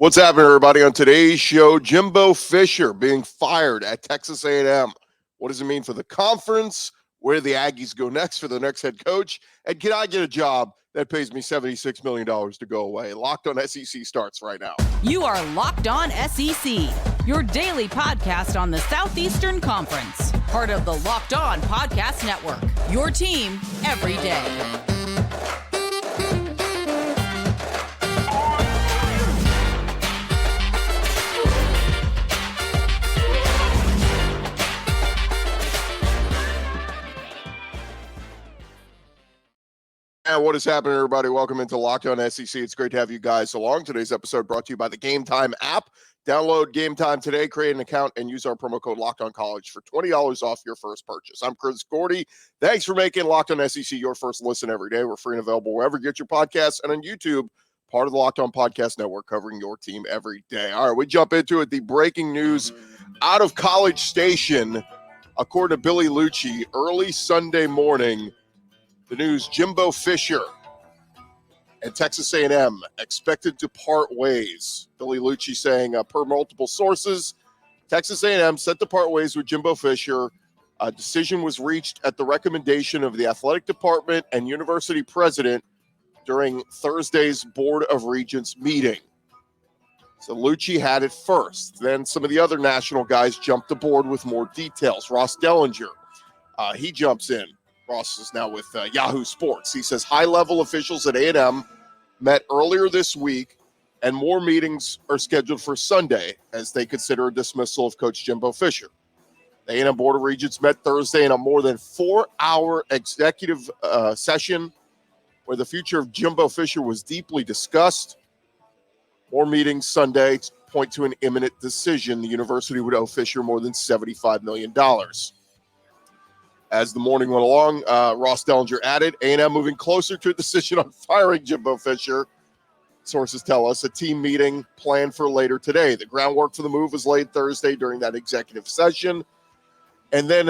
What's happening, everybody? On today's show, Jimbo Fisher being fired at Texas A&M. What does it mean for the conference? Where do the Aggies go next for the next head coach? And can I get a job that pays me $76 million to go away? Locked on SEC starts right now. You are Locked On SEC, your daily podcast on the Southeastern Conference. Part of the Locked On Podcast Network, your team every day. And what is happening, everybody? Welcome into Locked On SEC. It's great to have you guys along. Today's episode brought to you by the GameTime app. Download GameTime today, create an account, and use our promo code LOCKEDONCollege for $20 off your first purchase. I'm Chris Gordy. Thanks for making Locked On SEC your first listen every day. We're free and available wherever you get your podcasts and on YouTube, part of the Locked On Podcast Network, covering your team every day. All right, we jump into it. The breaking news out of College Station, according to Billy Lucci, early Sunday morning. The news, Jimbo Fisher and Texas A&M expected to part ways. Billy Lucci saying, per multiple sources, Texas A&M set to part ways with Jimbo Fisher. A decision was reached at the recommendation of the athletic department and university president during Thursday's Board of Regents meeting. So Lucci had it first. Then some of the other national guys jumped aboard with more details. Ross Dellinger, he jumps in. Ross is now with Yahoo Sports. He says high-level officials at A&M met earlier this week, and more meetings are scheduled for Sunday as they consider a dismissal of Coach Jimbo Fisher. The A&M Board of Regents met Thursday in a more than 4-hour executive session where the future of Jimbo Fisher was deeply discussed. More meetings Sunday point to an imminent decision. The university would owe Fisher more than $75 million. As the morning went along, Ross Dellinger added, A&M moving closer to a decision on firing Jimbo Fisher. Sources tell us a team meeting planned for later today. The groundwork for the move was laid Thursday during that executive session. And then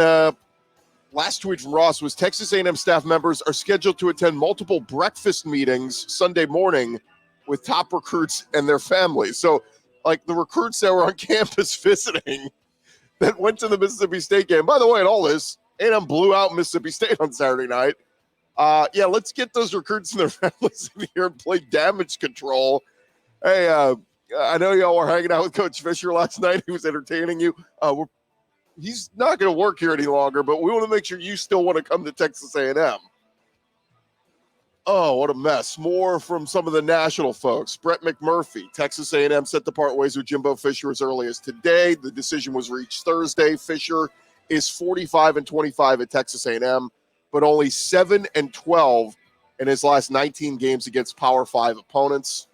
last tweet from Ross was Texas A&M staff members are scheduled to attend multiple breakfast meetings Sunday morning with top recruits and their families. So, like the recruits that were on campus visiting that went to the Mississippi State game. By the way, in all this, A&M blew out Mississippi State on Saturday night. Let's get those recruits and their families in here and play damage control. Hey, I know y'all were hanging out with Coach Fisher last night. He was entertaining you. He's not going to work here any longer, but we want to make sure you still want to come to Texas A&M. Oh, what a mess. More from some of the national folks. Brett McMurphy, Texas A&M set to part ways with Jimbo Fisher as early as today. The decision was reached Thursday. Fisher is 45-25 at Texas A&M, but only 7-12 in his last 19 games against Power 5 opponents.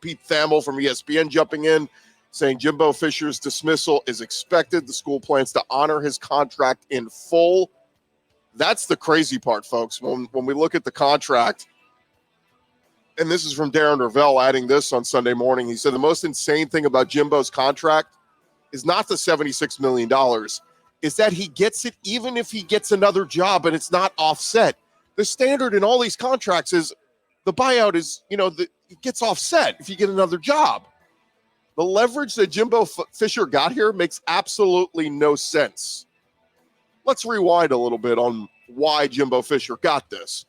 Pete Thamel from ESPN jumping in, saying Jimbo Fisher's dismissal is expected. The school plans to honor his contract in full. That's the crazy part, folks. When we look at the contract, and this is from Darren Ravel adding this on Sunday morning, he said the most insane thing about Jimbo's contract is not the $76 million, is that he gets it even if he gets another job and it's not offset. The standard in all these contracts is the buyout is, it gets offset if you get another job. The leverage that Jimbo Fisher got here makes absolutely no sense. Let's rewind a little bit on why Jimbo Fisher got this.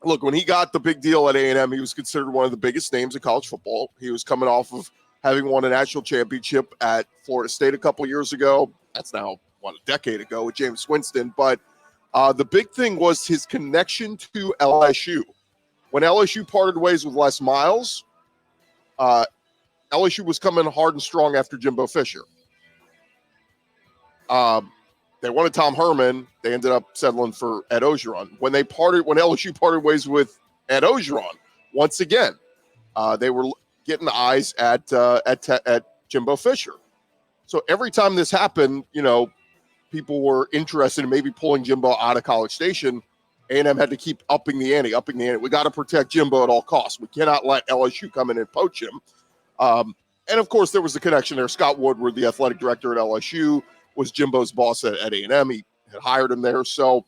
Look, when he got the big deal at A&M, he was considered one of the biggest names in college football. He was coming off of having won a national championship at Florida State a couple years ago. That's now, a decade ago with James Winston. But the big thing was his connection to LSU. When LSU parted ways with Les Miles, LSU was coming hard and strong after Jimbo Fisher. They wanted Tom Herman. They ended up settling for Ed Ogeron. When LSU parted ways with Ed Ogeron, once again, they were getting eyes at Jimbo Fisher. So every time this happened, people were interested in maybe pulling Jimbo out of College Station. A&M had to keep upping the ante. We got to protect Jimbo at all costs. We cannot let LSU come in and poach him. And, of course, there was a connection there. Scott Woodward, the athletic director at LSU, was Jimbo's boss at A&M. He had hired him there. So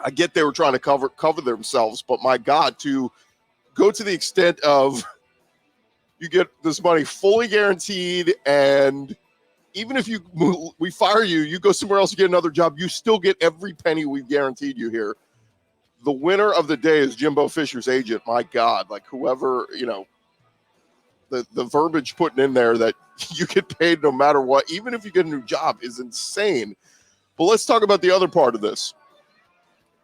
I get they were trying to cover themselves. But, my God, to go to the extent of, You get this money fully guaranteed, and even if we fire you, you go somewhere else, you get another job, you still get every penny we've guaranteed you here. The winner of the day is Jimbo Fisher's agent. My God, like whoever, the verbiage putting in there that you get paid no matter what, even if you get a new job, is insane. But let's talk about the other part of this.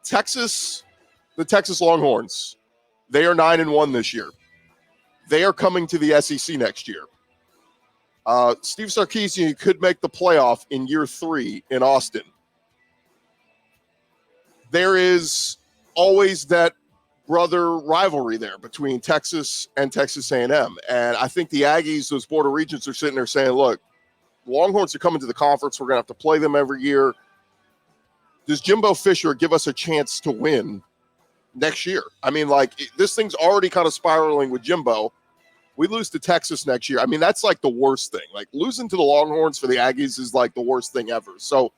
The Texas Longhorns, they are 9-1 this year. They are coming to the SEC next year. Steve Sarkisian could make the playoff in year 3 in Austin. There is always that brother rivalry there between Texas and Texas A&M. And I think the Aggies, those border regions, are sitting there saying, look, Longhorns are coming to the conference. We're going to have to play them every year. Does Jimbo Fisher give us a chance to win next year? I mean, like, this thing's already kind of spiraling with Jimbo. We lose to Texas next year. I mean, that's like the worst thing. Like, losing to the Longhorns for the Aggies is like the worst thing ever. So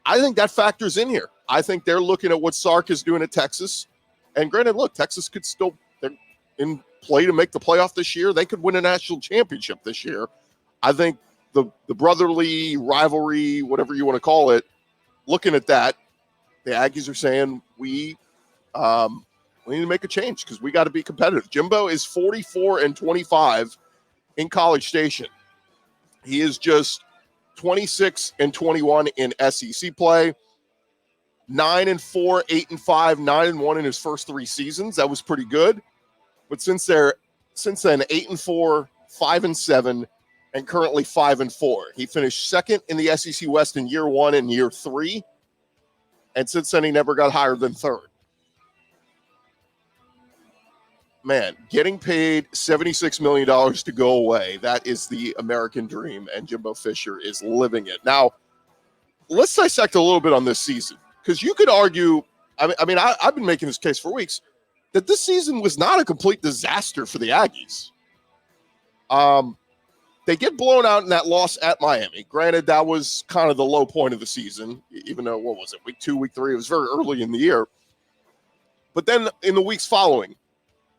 I think that factors in here. I think they're looking at what Sark is doing at Texas. And granted, look, Texas could still, they're in play to make the playoff this year. They could win a national championship this year. I think the brotherly rivalry, whatever you want to call it, looking at that, the Aggies are saying we need to make a change because we got to be competitive. Jimbo is 44-25 in College Station. He is just 26-21 in SEC play. 9-4, 8-5, 9-1 in his first 3 seasons. That was pretty good. But since then, 8-4, 5-7, and currently 5-4. He finished second in the SEC West in year 1 and year 3. And since then, he never got higher than 3rd. Man, getting paid $76 million to go away, that is the American dream, and Jimbo Fisher is living it. Now, let's dissect a little bit on this season. Because you could argue, I've been making this case for weeks, that this season was not a complete disaster for the Aggies. They get blown out in that loss at Miami. Granted, that was kind of the low point of the season, even though, what was it, week 2, week 3? It was very early in the year. But then in the weeks following,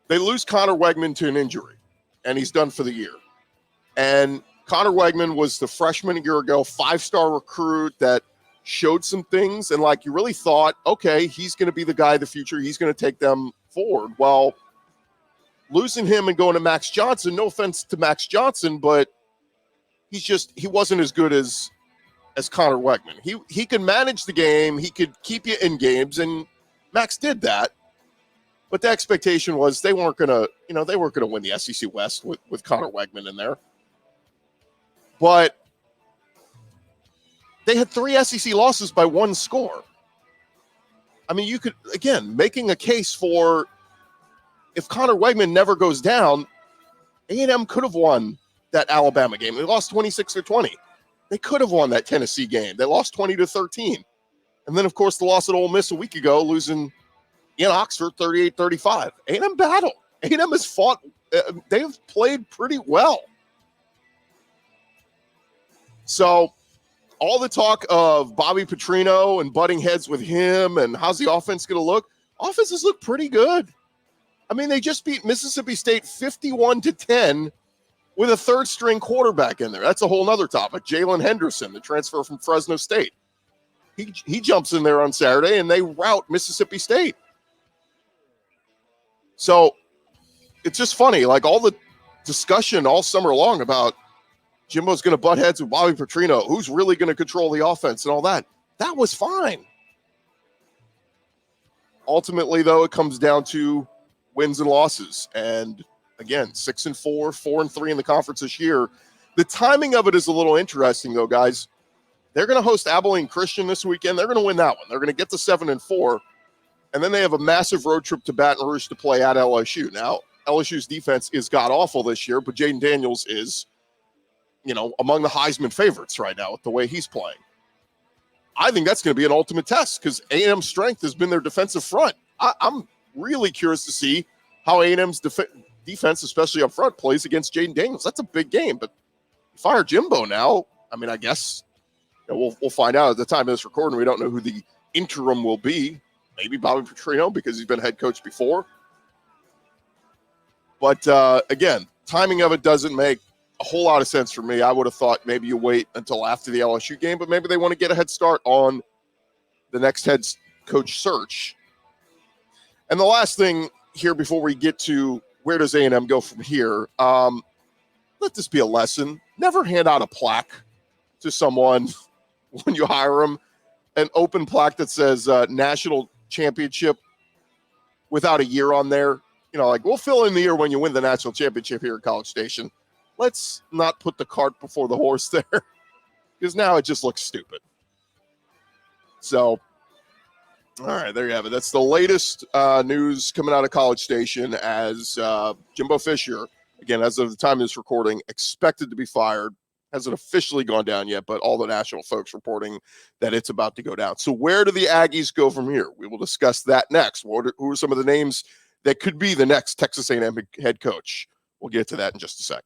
they lose Conner Weigman to an injury, and he's done for the year. And Conner Weigman was the freshman a year ago, 5-star recruit that showed some things, and like you really thought, okay, he's going to be the guy of the future. He's going to take them forward. Well, losing him and going to Max Johnson, no offense to Max Johnson, but he wasn't as good as Conner Weigman. He could manage the game. He could keep you in games, and Max did that. But the expectation was they weren't going to win the SEC West with Conner Weigman in there. But they had 3 SEC losses by 1 score. I mean, you could, again, making a case for if Conner Weigman never goes down, A&M could have won that Alabama game. They lost 26-20. They could have won that Tennessee game. They lost 20-13. And then, of course, the loss at Ole Miss a week ago, losing in Oxford 38-35. A&M battle. A&M has fought. They have played pretty well. So all the talk of Bobby Petrino and butting heads with him and how's the offense going to look, offenses look pretty good. I mean, they just beat Mississippi State 51-10 with a 3rd-string quarterback in there. That's a whole nother topic. Jalen Henderson, the transfer from Fresno State. He jumps in there on Saturday, and they rout Mississippi State. So it's just funny, like all the discussion all summer long about Jimbo's going to butt heads with Bobby Petrino, who's really going to control the offense and all that. That was fine. Ultimately, though, it comes down to wins and losses. And again, 6-4, 4-3 in the conference this year. The timing of it is a little interesting, though, guys. They're going to host Abilene Christian this weekend. They're going to win that one. They're going to get to 7-4. And then they have a massive road trip to Baton Rouge to play at LSU. Now, LSU's defense is god-awful this year, but Jaden Daniels is, among the Heisman favorites right now with the way he's playing. I think that's going to be an ultimate test because A&M's strength has been their defensive front. I'm really curious to see how A&M's defense, especially up front, plays against Jaden Daniels. That's a big game, but fire Jimbo now. I mean, I guess we'll find out at the time of this recording. We don't know who the interim will be. Maybe Bobby Petrino because he's been head coach before. But again, timing of it doesn't make a whole lot of sense for me. I would have thought maybe you wait until after the LSU game, but maybe they want to get a head start on the next head coach search. And the last thing here before we get to where does A&M go from here, let this be a lesson. Never hand out a plaque to someone when you hire them, an open plaque that says national championship without a year on there. You know, like, we'll fill in the year when you win the national championship here at College Station. Let's not put the cart before the horse there, because now it just looks stupid. So, all right, there you have it. That's the latest news coming out of College Station as Jimbo Fisher, again, as of the time of this recording, expected to be fired. Hasn't officially gone down yet, but all the national folks reporting that it's about to go down. So where do the Aggies go from here? We will discuss that next. Who are some of the names that could be the next Texas A&M head coach? We'll get to that in just a sec.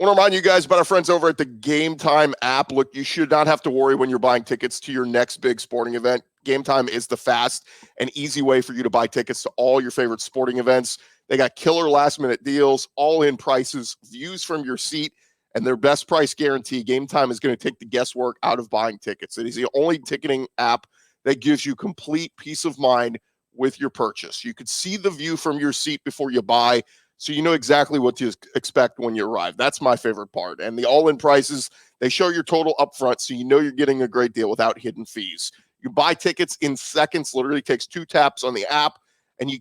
I want to remind you guys about our friends over at the GameTime app. Look, you should not have to worry when you're buying tickets to your next big sporting event. GameTime is the fast and easy way for you to buy tickets to all your favorite sporting events. They got killer last-minute deals, all-in prices, views from your seat, and their best price guarantee. GameTime is going to take the guesswork out of buying tickets. It is the only ticketing app that gives you complete peace of mind with your purchase. You could see the view from your seat before you buy, so you know exactly what to expect when you arrive. That's my favorite part. And the all-in prices, they show your total upfront, so you know you're getting a great deal without hidden fees. You buy tickets in seconds, literally takes 2 taps on the app, and you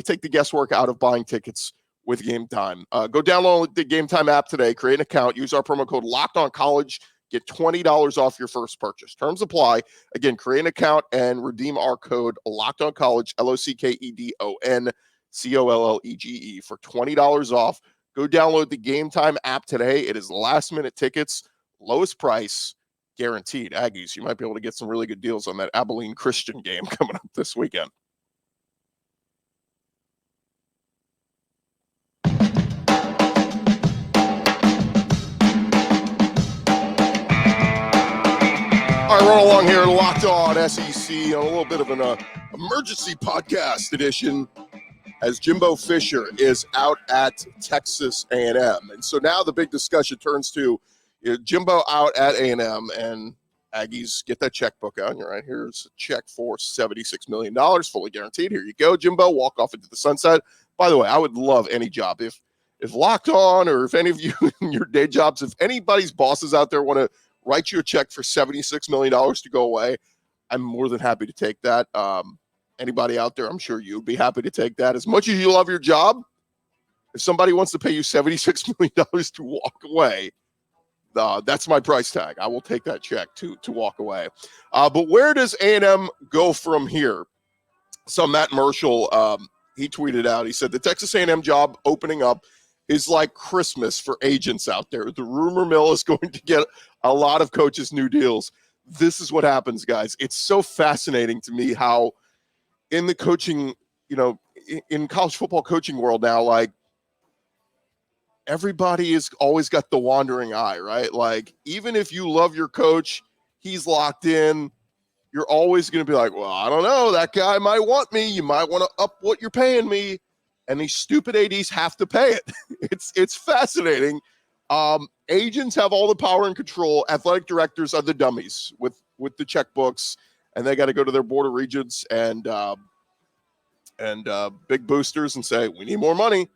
take the guesswork out of buying tickets with GameTime. Go download the GameTime app today, create an account, use our promo code LOCKEDONCollege, get $20 off your first purchase. Terms apply. Again, create an account and redeem our code LOCKEDONCollege, LOCKEDONCOLLEGE for $20 off. Go download the GameTime app today. It is last-minute tickets, lowest price, guaranteed. Aggies, you might be able to get some really good deals on that Abilene Christian game coming up this weekend. All right, run along here, Locked On SEC, on a little bit of an emergency podcast edition, as Jimbo Fisher is out at Texas A&M. And so now the big discussion turns to Jimbo out at A&M, and Aggies, get that checkbook out. You're right, here's a check for $76 million, fully guaranteed. Here you go, Jimbo. Walk off into the sunset. By the way, I would love any job. If Locked On, or if any of you in your day jobs, if anybody's bosses out there want to write you a check for $76 million to go away, I'm more than happy to take that. Anybody out there, I'm sure you'd be happy to take that. As much as you love your job, if somebody wants to pay you $76 million to walk away, that's my price tag. I will take that check to walk away. But where does A&M go from here? So Matt Marshall, he tweeted out, he said, the Texas A&M job opening up is like Christmas for agents out there. The rumor mill is going to get a lot of coaches new deals. This is what happens, guys. It's so fascinating to me how in the coaching, in college football coaching world now, like, everybody is always got the wandering eye, right? Like, even if you love your coach, he's locked in, you're always going to be like, well, I don't know, that guy might want me. You might want to up what you're paying me. And these stupid ADs have to pay it. It's fascinating. Agents have all the power and control. Athletic directors are the dummies with the checkbooks, and they got to go to their board of regents and big boosters and say, we need more money.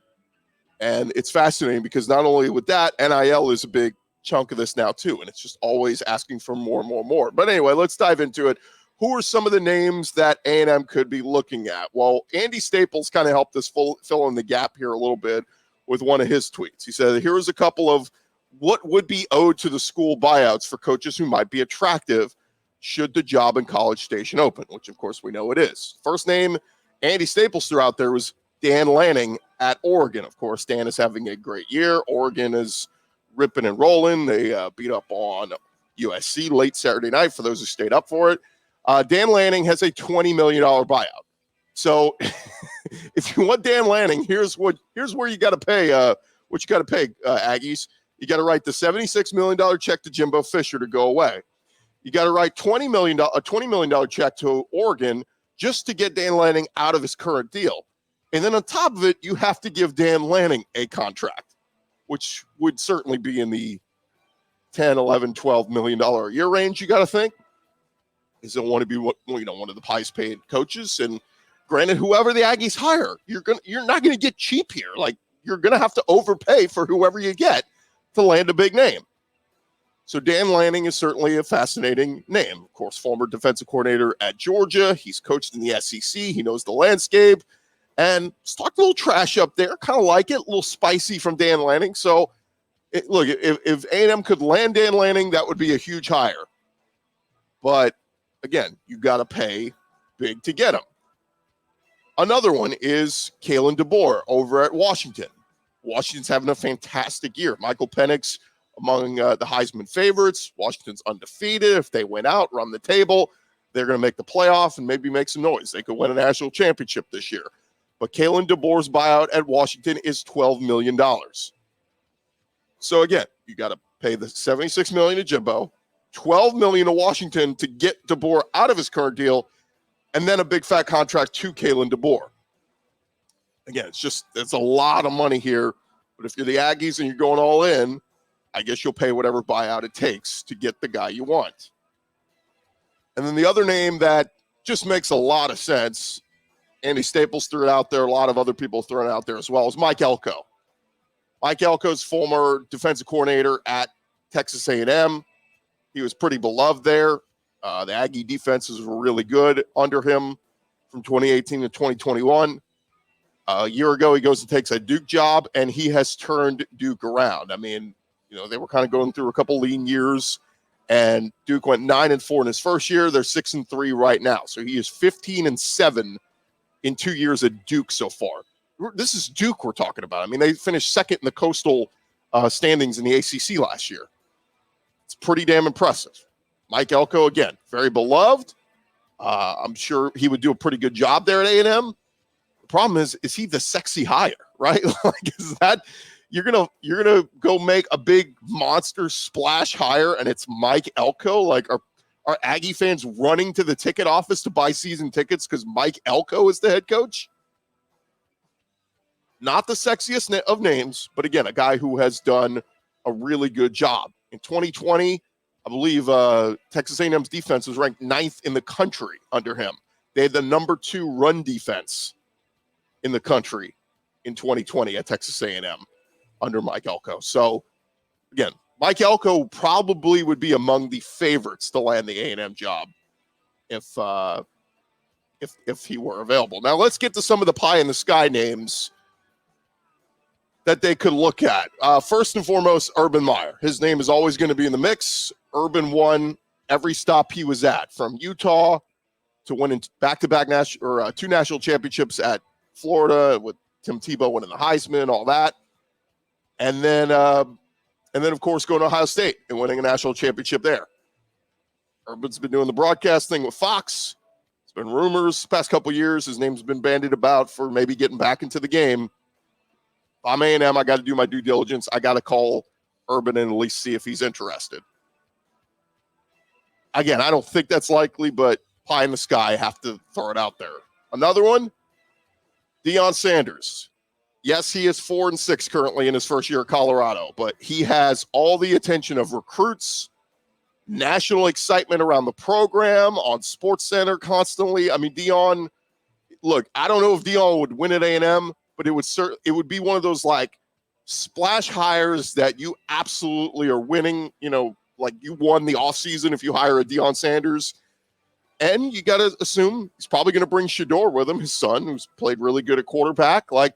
And it's fascinating because not only with that, NIL is a big chunk of this now too, and it's just always asking for more and more and more. But anyway, let's dive into it. Who are some of the names that A&M could be looking at? Well, Andy Staples kind of helped us fill in the gap here a little bit with one of his tweets. He said, here's a couple of what would be owed to the school buyouts for coaches who might be attractive should the job in College Station open, which of course we know it is. First name Andy Staples threw out there was Dan Lanning at Oregon. Of course, Dan is having a great year. Oregon is ripping and rolling. They beat up on USC late Saturday night for those who stayed up for it. Dan Lanning has a $20 million buyout. So if you want Dan Lanning, here's where you got to pay. What you got to pay, Aggies. You got to write the $76 million check to Jimbo Fisher to go away. You got to write a $20 million check to Oregon just to get Dan Lanning out of his current deal. And then on top of it, you have to give Dan Lanning a contract, which would certainly be in the 10, 11, $12 million a year range, you got to think. Is he'll want to be one of the highest paid coaches. And granted, whoever the Aggies hire, you're not going to get cheap here. Like, you're going to have to overpay for whoever you get to land a big name. So Dan Lanning is certainly a fascinating name. Of course, former defensive coordinator at Georgia. He's coached in the SEC. He knows the landscape. And just talked a little trash up there. Kind of like it. A little spicy from Dan Lanning. So, look, if A&M could land Dan Lanning, that would be a huge hire. But, again, you got to pay big to get him. Another one is Kalen DeBoer over at Washington. Washington's having a fantastic year. Michael Penix among the Heisman favorites. Washington's undefeated. If they win out, run the table, they're going to make the playoff and maybe make some noise. They could win a national championship this year. But Kalen DeBoer's buyout at Washington is $12 million. So, again, you got to pay the $76 million to Jimbo, $12 million to Washington to get DeBoer out of his current deal, and then a big fat contract to Kalen DeBoer. Again, it's a lot of money here. But if you're the Aggies and you're going all in, I guess you'll pay whatever buyout it takes to get the guy you want. And then the other name that just makes a lot of sense, Andy Staples threw it out there, a lot of other people threw it out there as well, is Mike Elko. Mike Elko's former defensive coordinator at Texas A&M. He was pretty beloved there. The Aggie defenses were really good under him from 2018 to 2021. A year ago, he goes and takes a Duke job, and he has turned Duke around. I mean, they were kind of going through a couple lean years, and Duke went 9-4 in his first year. They're 6-3 right now. So he is 15-7 in 2 years at Duke so far. This is Duke we're talking about. I mean, they finished second in the Coastal standings in the ACC last year. It's pretty damn impressive. Mike Elko, again, very beloved. I'm sure he would do a pretty good job there at A&M. The problem is he the sexy hire, right? Like, is that you're gonna go make a big monster splash hire and it's Mike Elko? Like, are Aggie fans running to the ticket office to buy season tickets because Mike Elko is the head coach? Not the sexiest of names, but again, a guy who has done a really good job. In 2020, I believe Texas A&M's defense was ranked 9th in the country under him. They had the number 2 run defense in the country in 2020 at Texas A&M under Mike Elko. So, again, Mike Elko probably would be among the favorites to land the A&M job if he were available. Now, let's get to some of the pie in the sky names that they could look at. First and foremost, Urban Meyer. His name is always going to be in the mix. Urban won every stop he was at, from Utah to winning back-to-back 2 national championships at Florida with Tim Tebow winning the Heisman, all that. And then, of course, going to Ohio State and winning a national championship there. Urban's been doing the broadcast thing with Fox. There's been rumors the past couple years. His name's been bandied about for maybe getting back into the game. If I'm A&M, I got to do my due diligence. I got to call Urban and at least see if he's interested. Again, I don't think that's likely, but pie in the sky, have to throw it out there. Another one, Dion Sanders. Yes, he is 4-6 currently in his first year at Colorado, but he has all the attention of recruits, national excitement around the program, on SportsCenter constantly. I mean, Dion, look, I don't know if Dion would win at A&M, but it would be one of those like splash hires that you absolutely are winning, like you won the offseason if you hire a Deion Sanders. And you got to assume he's probably going to bring Shedeur with him, his son, who's played really good at quarterback. Like,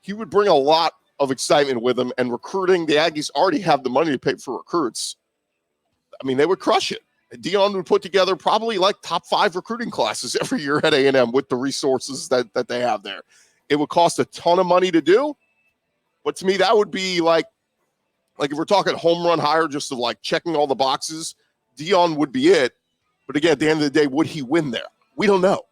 he would bring a lot of excitement with him, and recruiting. The Aggies already have the money to pay for recruits. I mean, they would crush it. Dion would put together probably like top 5 recruiting classes every year at A&M with the resources that they have there. It would cost a ton of money to do, but to me, that would be like if we're talking home run hire, just of like checking all the boxes, Dion would be it. But again, at the end of the day, would he win there? We don't know.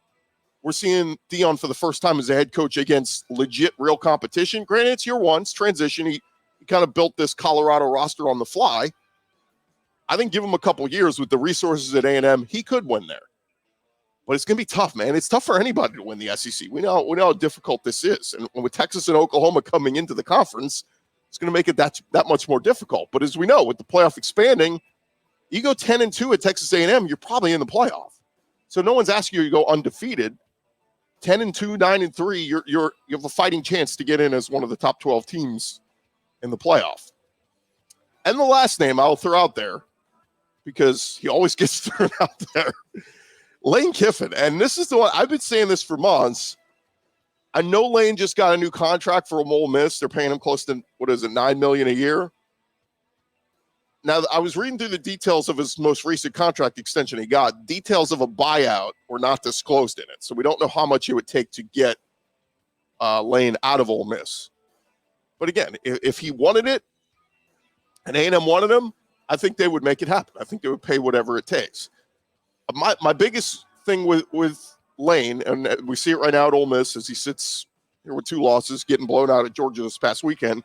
We're seeing Dion for the first time as a head coach against legit, real competition. Granted, it's year 1, it's transition. He kind of built this Colorado roster on the fly. I think give him a couple years with the resources at A&M, he could win there. But it's going to be tough, man. It's tough for anybody to win the SEC. We know how difficult this is. And with Texas and Oklahoma coming into the conference, it's going to make it that much more difficult. But as we know, with the playoff expanding, you go 10-2 at Texas A&M, you're probably in the playoff. So no one's asking you to go undefeated. 10-2, 9-3, you have a fighting chance to get in as one of the top 12 teams in the playoff. And the last name I'll throw out there, because he always gets thrown out there, Lane Kiffin. And this is the one, I've been saying this for months. I know Lane just got a new contract for Ole Miss. They're paying him close to, $9 million a year. Now, I was reading through the details of his most recent contract extension he got. Details of a buyout were not disclosed in it. So we don't know how much it would take to get Lane out of Ole Miss. But again, if he wanted it and A&M wanted him, I think they would make it happen. I think they would pay whatever it takes. My biggest thing with Lane, and we see it right now at Ole Miss as he sits here with 2 losses, getting blown out at Georgia this past weekend.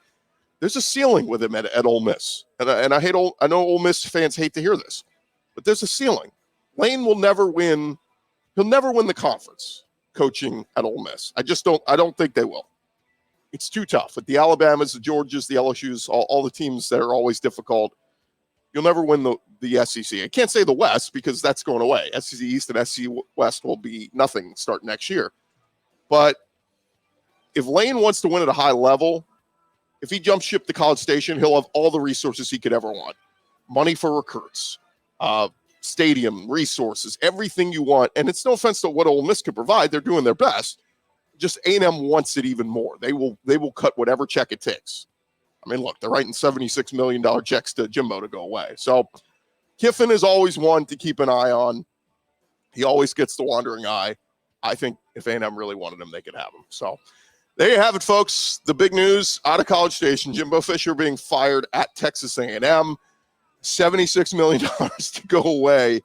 There's a ceiling with him at Ole Miss, and I know Ole Miss fans hate to hear this, but there's a ceiling. Lane will never win. He'll never win the conference coaching at Ole Miss. I don't think they will. It's too tough with the Alabamas, the Georgias, the LSUs, all the teams that are always difficult. You'll never win the SEC. I can't say the West because that's going away. SEC East and SEC West will be nothing starting next year. But if Lane wants to win at a high level, if he jumps ship to College Station, he'll have all the resources he could ever want. Money for recruits, stadium, resources, everything you want. And it's no offense to what Ole Miss could provide. They're doing their best. Just A&M wants it even more. They will cut whatever check it takes. I mean, look, they're writing $76 million checks to Jimbo to go away. So Kiffin is always one to keep an eye on. He always gets the wandering eye. I think if A&M really wanted him, they could have him. So there you have it, folks. The big news out of College Station, Jimbo Fisher being fired at Texas A&M, $76 million to go away.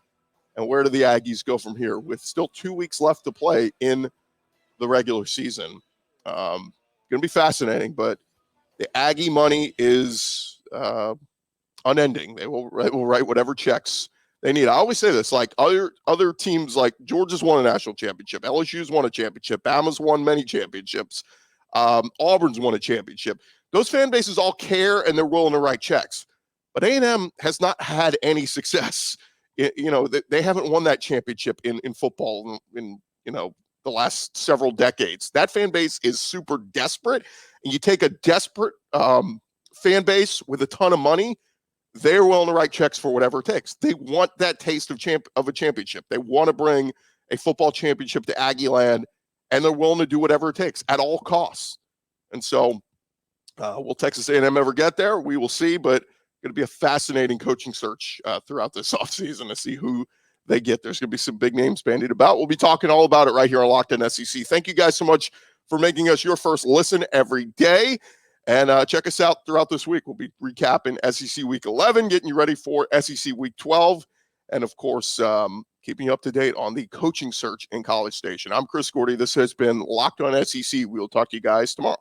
And where do the Aggies go from here with still 2 weeks left to play in the regular season? Going to be fascinating, but the Aggie money is unending. They will write whatever checks they need. I always say this, like other teams, like Georgia's won a national championship. LSU's won a championship. Bama's won many championships. Auburn's won a championship. Those fan bases all care and they're willing to write checks. But A&M has not had any success. They haven't won that championship in football in the last several decades. That fan base is super desperate. And you take a desperate fan base with a ton of money, they're willing to write checks for whatever it takes. They want that taste of a championship. They want to bring a football championship to Aggie land, and they're willing to do whatever it takes at all costs. And so will Texas A&M ever get there? We will see, but going to be a fascinating coaching search throughout this offseason to see who they get. There's going to be some big names bandied about. We'll be talking all about it right here on LockOn SEC. Thank you guys so much for making us your first listen every day. And check us out throughout this week. We'll be recapping SEC Week 11, getting you ready for SEC Week 12, and, of course, keeping you up to date on the coaching search in College Station. I'm Chris Gordy. This has been Locked On SEC. We'll talk to you guys tomorrow.